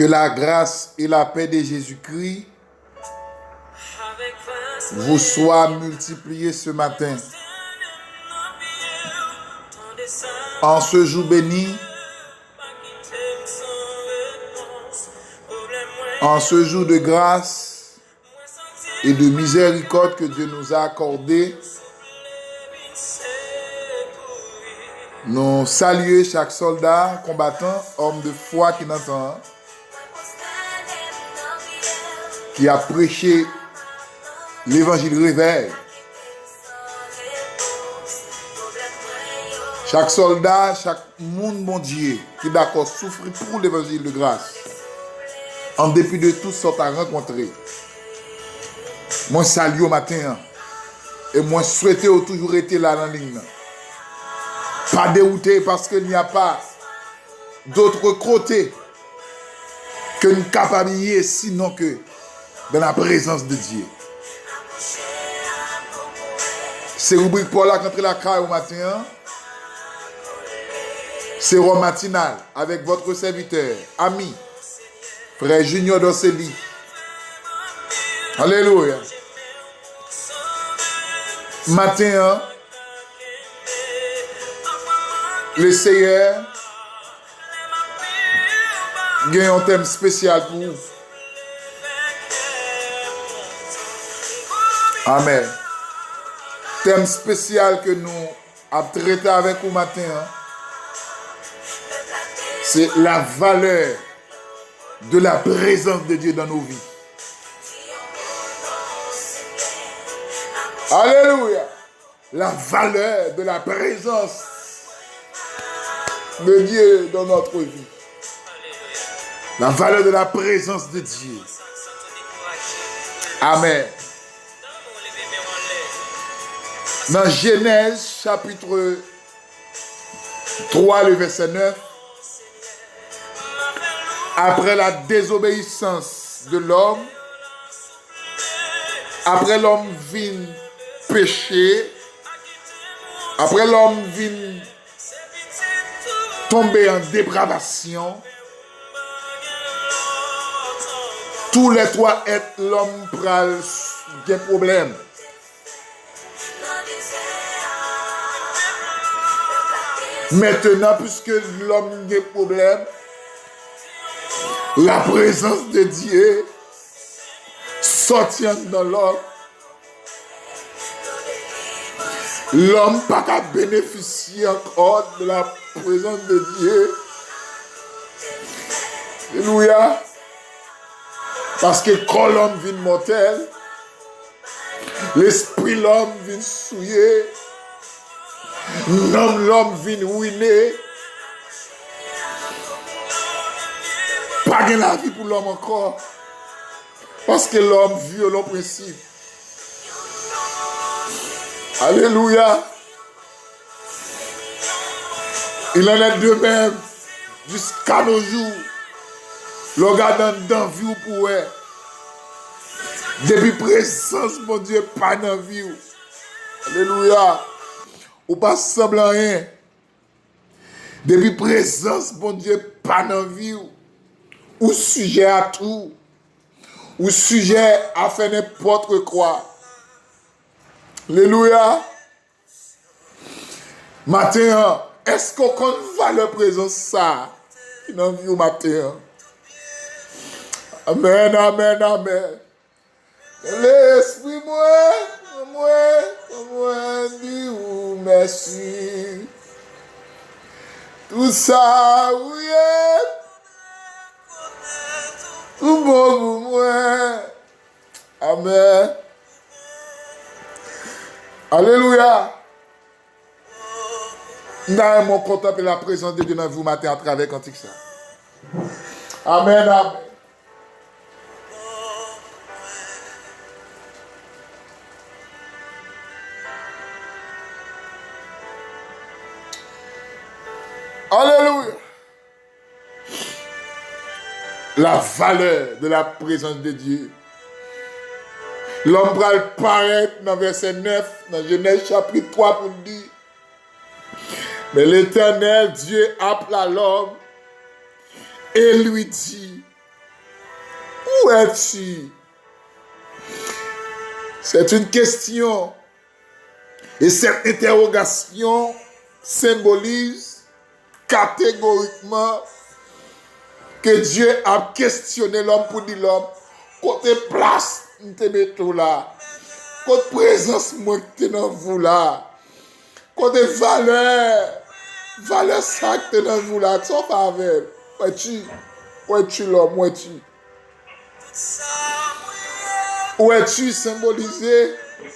Que la grâce et la paix de Jésus-Christ vous soient multipliées ce matin. En ce jour béni, en ce jour de grâce et de miséricorde que Dieu nous a accordé, nous saluons chaque soldat, combattant, homme de foi qui n'entend, qui a prêché l'évangile réveil. Chaque soldat, chaque monde bon Dieu qui est d'accord souffrir pour l'évangile de grâce. En dépit de tout ce qu'on a rencontré. Moi salue au matin. Et moi souhaite toujours été là dans la ligne. Pas dérouté parce qu'il n'y a pas d'autre côté que nous capable sinon que dans la présence de Dieu. C'est rubrique pour la contre la caille au matin. C'est Rome matinal avec votre serviteur, ami, frère Junior Dosseli. Alléluia. Matin, le Seigneur a un thème spécial pour vous. Amen. Thème spécial que nous avons traité avec vous matin, c'est la valeur de la présence de Dieu dans nos vies. Alléluia. La valeur de la présence de Dieu dans notre vie. La valeur de la présence de Dieu. Amen. Dans Genèse chapitre 3, le verset 9, après la désobéissance de l'homme, après l'homme vint pécher, après l'homme vint tomber en dépravation, tous les trois êtres, l'homme pral des problèmes. Maintenant, puisque l'homme a des problèmes, la présence de Dieu sortit dans l'homme. L'homme n'a pas bénéficier encore de la présence de Dieu. Alléluia. Parce que quand l'homme vient mortel, l'esprit de l'homme vient souiller, l'homme vient ruiner. Pas de la vie pour l'homme encore. Parce que l'homme viole le principe. Alléluia. Il en est de même jusqu'à nos jours. Le regard dans vie pour eux. Depuis présence, mon Dieu, pas dans vie. Alléluia. Ou pas semblant rien. Depuis présence, mon Dieu, pas dans vie. Ou sujet à tout. Ou sujet à faire n'importe quoi. Alléluia. Matin, est-ce qu'on va le présence ça? Dans vie au matin. Amen, amen, amen. L'esprit moi, dit merci. Tout ça, oui, tout bon pour moi. Amen. Alléluia. Nous allons contempler la présence de Dieu dans vous matin à travers cantique ça. Amen, amen. Alléluia. La valeur de la présence de Dieu. L'homme va paraître dans verset 9, dans Genèse chapitre 3 pour dire. Mais l'Éternel Dieu appela l'homme et lui dit, Où es-tu? C'est une question. Et cette interrogation symbolise catégoriquement que Dieu a questionné l'homme pour dire l'homme, côté place, nous te mettons là. Côté présence, moi, que dans vous là. Côté valeur ça que dans vous là. Ça pas avec. Où es-tu l'homme, où es-tu? Où es-tu symbolisé?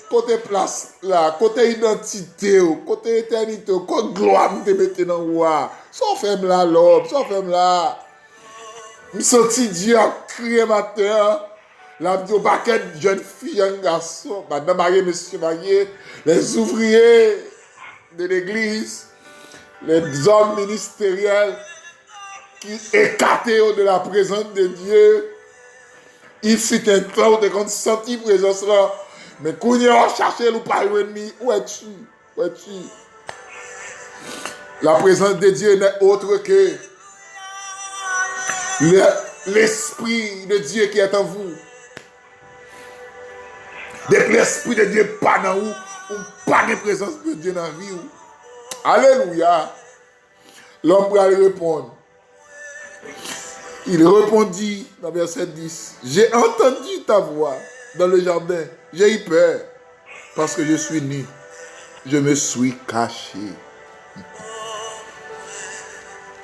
Côté place là, côté identité, côté éternité, côté gloire, nous te mettons dans vous là. Ça fait là l'homme, ça fait là. Je senti Dieu a crié matin. La vidéo paquet de jeunes filles et garçons, madame mariée, monsieur marié, les ouvriers de l'église, les hommes ministériels qui écartaient de la présence de Dieu. Il fut un temps où on sentit présence là. Mais quand on a cherché le pas ennemi, où es-tu? Où es-tu? La présence de Dieu n'est autre que l'Esprit de Dieu qui est en vous. Dès que l'Esprit de Dieu pas dans vous, ou pas de présence de Dieu dans la vie. Alléluia. L'homme va lui répondre. Il répondit dans verset 10. J'ai entendu ta voix dans le jardin. J'ai eu peur parce que je suis nu. Je me suis caché.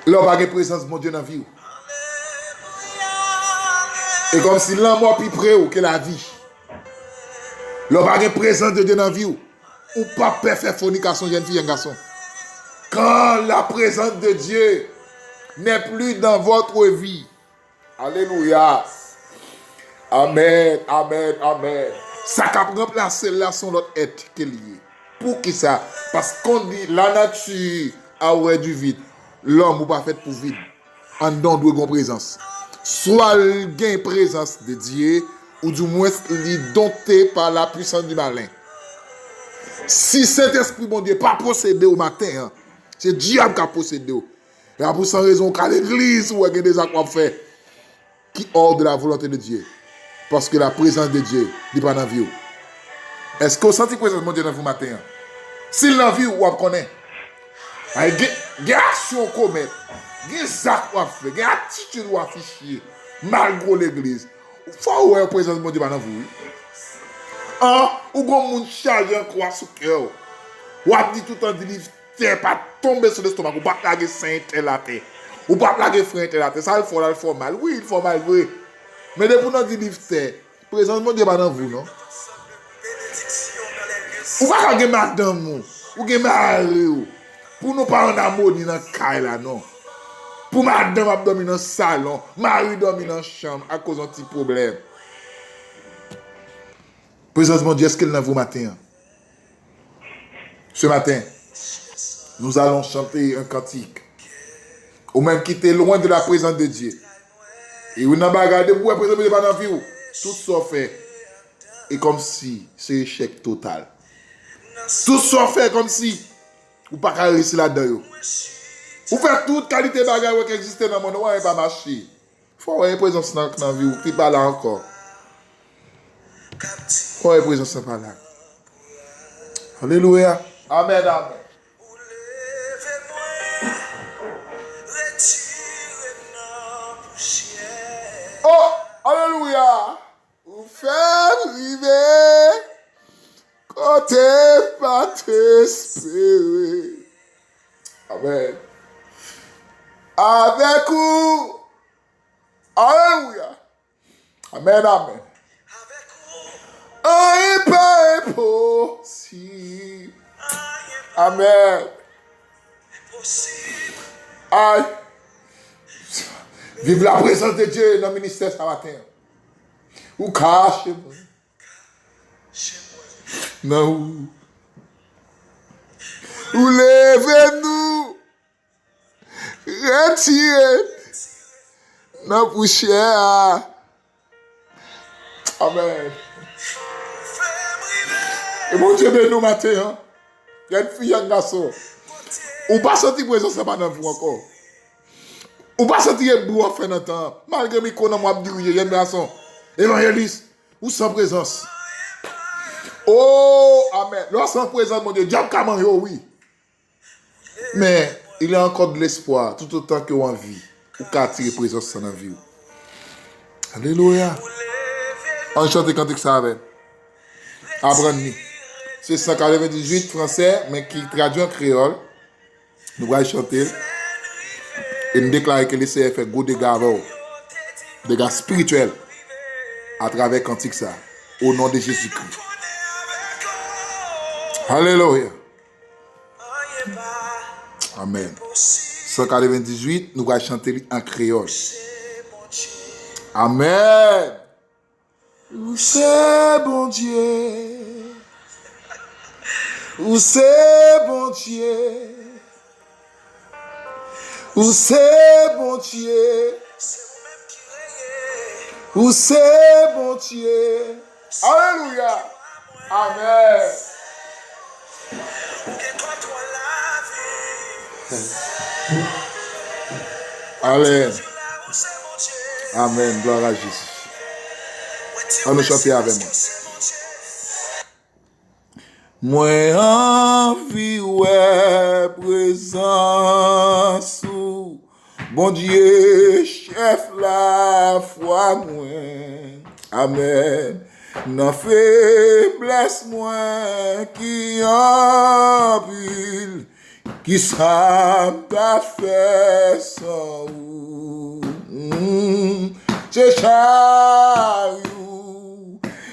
L'homme a de présence de Dieu dans la vie. Et comme si l'homme est plus près que la vie. L'homme a de présence de Dieu dans la vie. Ou pas faire fornication, jeune fille, un garçon. Quand la présence de Dieu n'est plus dans votre vie. Alléluia. Amen, amen, amen. Ça qui a remplacé là son autre être qui est lié. Pour qui ça? Parce qu'on dit la nature a ouais du vide. L'homme n'est pas fait pour vide. En dedans doit avoir présence. Soit il y a une présence de Dieu, ou du moins il est dompté par la puissance du malin. Si cet esprit, bon Dieu, pas possédé au matin, hein, c'est Dieu qui a possédé. Et pour cette raison, qu'à l'église, où il y a des actes à faire, qui hors de la volonté de Dieu. Parce que la présence de Dieu n'est pas dans la vie. Est-ce que vous sentez la présence de Dieu dans vous matin? S'il dans la vie, vous connaissez. Il y a des actions qu'on commet. Il y a des actes qu'on fait. Il y a des attitudes qu'on affiche. Malgré l'église. Il faut avoir la présence de Dieu dans vous. Ou quand vous chargez un croix sur le cœur. Ou dit tout le temps, ne pas tomber sur l'estomac. Ou pas plaguer saint et la terre. Ou pas plaguer frère et la terre. Ça, il faut mal. Oui, il faut mal, oui. Mais de vous dire la présence de Dieu dans vous, non? Ou pas plaguer madame, ou que mari, pour nous pas en amour dans le caille là, non? Pour madame dormir dans le salon, mari dormir dans la chambre à cause d'un petit problème. Présence de Dieu, est-ce qu'elle est dans vous matin? Ce matin, nous allons chanter un cantique. Ou même quitter loin de la présence de Dieu. Et vous n'avez pas regardé, vous présence de Dieu dans la vie. Tout ça fait. Et comme si c'est échec total. Tout ça fait comme si vous n'avez pas réussi là-dedans. Vous faites toute qualité de bagarre qui existe dans le monde, vous n'avez pas marché. Il faut avoir une présence dans la vie, vous ne pas là encore. Il faut avoir une présence dans la vie. Alléluia. Amen, amen. Oh, alléluia. Vous faites vivre côté pas t'espérer. Amen. Avec vous. Alléluia. Amen, amen. Avec vous. Pas impossible. Amen. Aïe. Vive la présence de Dieu dans le ministère ce matin. Ou cachez-vous. Non. Ou levez-nous. Retirez. Non, poussière. Amen. Et mon Dieu, ben nous matin, hein. Il y a une fille, un garçon. Ou pas sentir présence dans vous encore. Ou pas sentir bout à faire dans temps. Malgré que je moi dire il y a un garçon. évangéliste, ou sans présence. Oh, amen. Lorsqu'on présente, mon Dieu, diable comment oui. Mais il y a encore de l'espoir, tout autant que on vit. Ou qu'à tirer présence dans la vie. Alléluia. On chante quand ça avec. Apprendre. C'est 198 français, mais qui traduit en créole. Nous allons chanter. Et nous déclarer que le CF fait gros dégâts spirituels à travers cantique ça. Au nom de Jésus-Christ. Alléluia. Amen. 198, nous allons chanter en créole. Amen. Où c'est bon Dieu? Où c'est bon Dieu? Où c'est bon Dieu? Où c'est bon Dieu? Alléluia. Amen. Amen. Amen. Gloire à Jésus. On nous chante avec moi. Moi envie ouais présence ou bon Dieu chef la foi moi. Amen. N'en faiblesse moi qui en pile qui ça t'a fait sans ou. C'est chariot,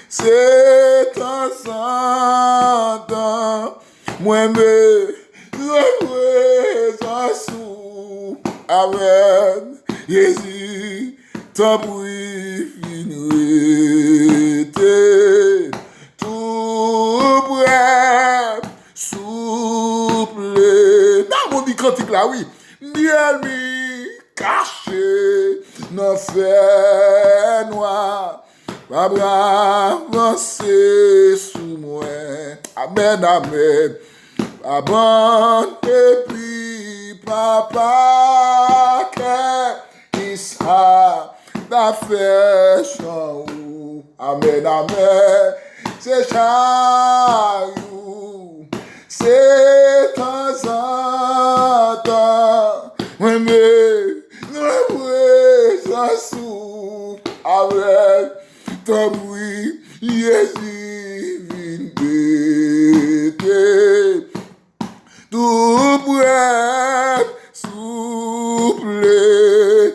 c'est temps en temps, moi me représente sous avec Jésus, tant bruit finité, tout bref, souple. Dans mon dit cantique là, oui, miel mi caché, n'en fait noir. Papa avancer sous moi. Amen, amen. Aban depuis papa qui sera d'affaires sans ou. Amen, amen. C'est chariot. C'est temps en temps. Mais sous avec ton bruit, Jésus vient tout bref, souple.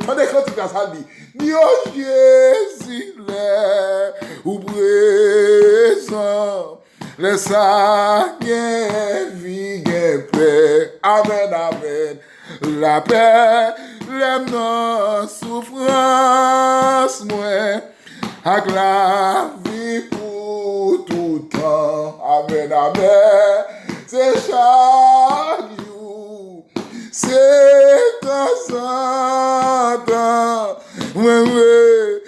Tendez quand tu as ça dit, Dieu Jésus l'est, ou présent, laisse ça vie, paix. Amen, amen. La paix, l'aime dans souffrance, moi, avec la vie pour tout temps. Amen, amen. C'est chaque jour, c'est temps en temps. Je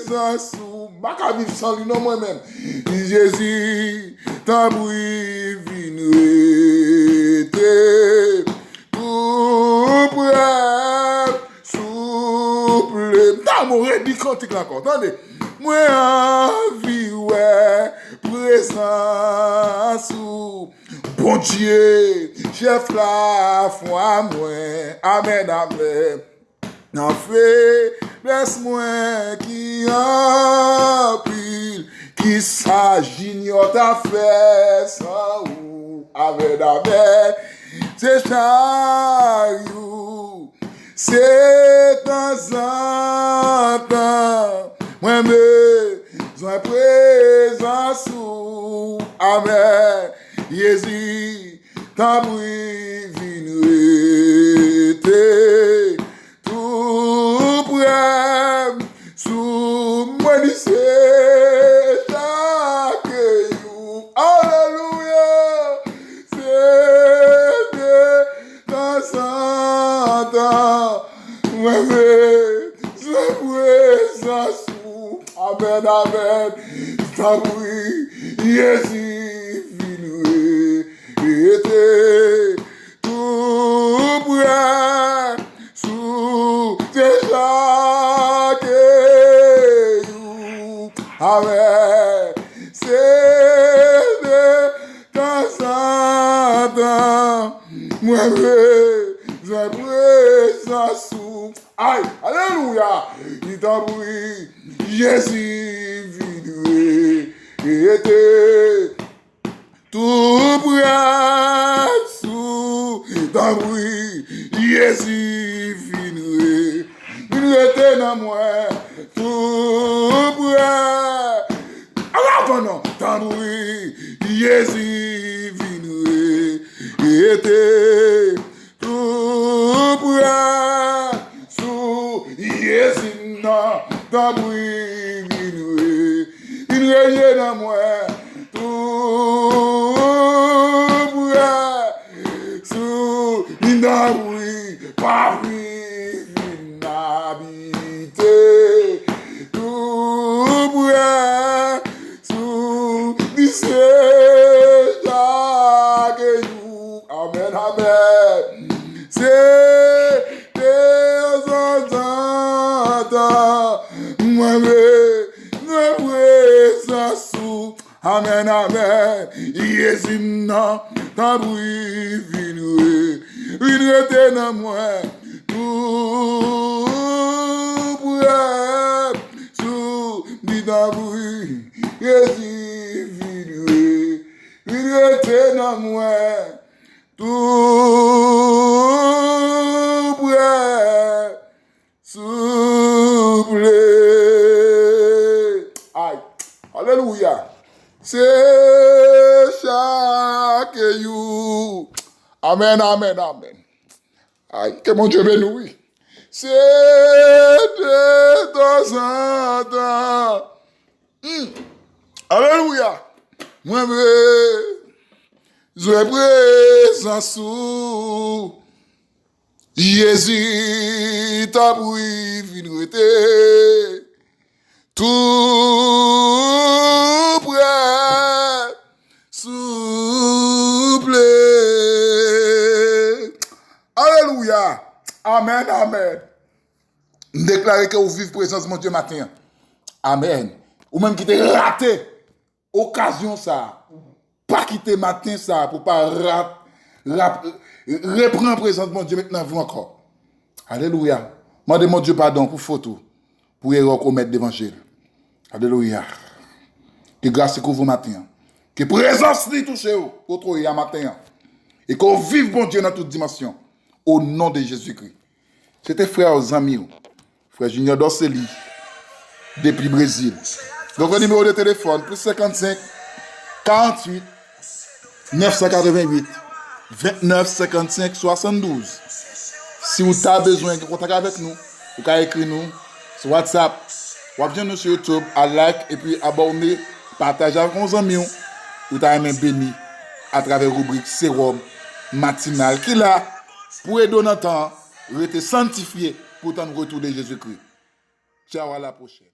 présence sous ma vie sans lui, non moi-même. Jésus, ta bruit vinoué. Bref, souple. Dans mon rédit cantique là, attendez. Moi, envie, ouais, présence ou bon Dieu, chef la foi, moi. Amen, amen. N'en fait, laisse-moi qui en pile, qui s'ignore ta fait sans ou. Amen, amen. C'est chariot, c'est temps en temps, moi besoin présence ou. Amen. Jésus, ta bruit vinoué, tout bref, sous moi lycée, chaque jour. Alléluia. Amen, amen. Ta bruit, Jésus, vinoué, était tout bref, sous tes chaque temps, moi besoin présence sous. Aïe, alléluia. Il t'a pris, Jésus venu et était tout prêt sous ta bruit, Jésus venu. Il était dans moi, tout prêt. Alors, non, ta bruit, Jésus venu. Il était tout prêt sous Jésus, non, ta bruit venu. Il régnait dans moi. Sous l'inhabité, Paris inhabité, tout près, sous lycée chaque jour. Amen, amen. C'est des entendants, moi, présence sous. Amen, amen. Jésus n'a ta bruit vinu. Il était dans moi. Tout prêt. Sous dit ta bruit. Jésus vinu. Il était dans moi. Tout prêt. Souple. Aïe. Alléluia. C'est chaque jour. Amen, amen, amen. Aïe, que mon Dieu bénisse. C'est de temps en temps. Alléluia. Moi, je présence sous Jésus, ta bruit, vinité. Tout prêt, souple. Alléluia. Amen, amen. Déclarez que vous vivez présence mon Dieu matin. Amen. Ou même qui t'est raté occasion ça. Pas quitter matin ça pour pas reprendre présence mon Dieu maintenant vous encore. Alléluia. Demandez mon Dieu pardon pour photo, pour erreur commettre d'évangile. Alléluia. Que grâce couvre matin. Que présence lui touche vous, votre hier matin. Et qu'on vive bon Dieu dans toute dimension. Au nom de Jésus-Christ. C'était frère aux amis. Frère Junior Dorseli. Depuis Brésil. Donc le numéro de téléphone, plus 55 48 988 29 55 72. Si vous avez besoin de contact avec nous, vous pouvez écrire nous sur WhatsApp. Vous pouvez nous sur YouTube, à like et puis abonner, partager avec vos amis. Vous avez même béni à travers la rubrique Sérum matinal qui là pour aider notre temps, rester sanctifié pour le retour de Jésus-Christ. Ciao, à la prochaine.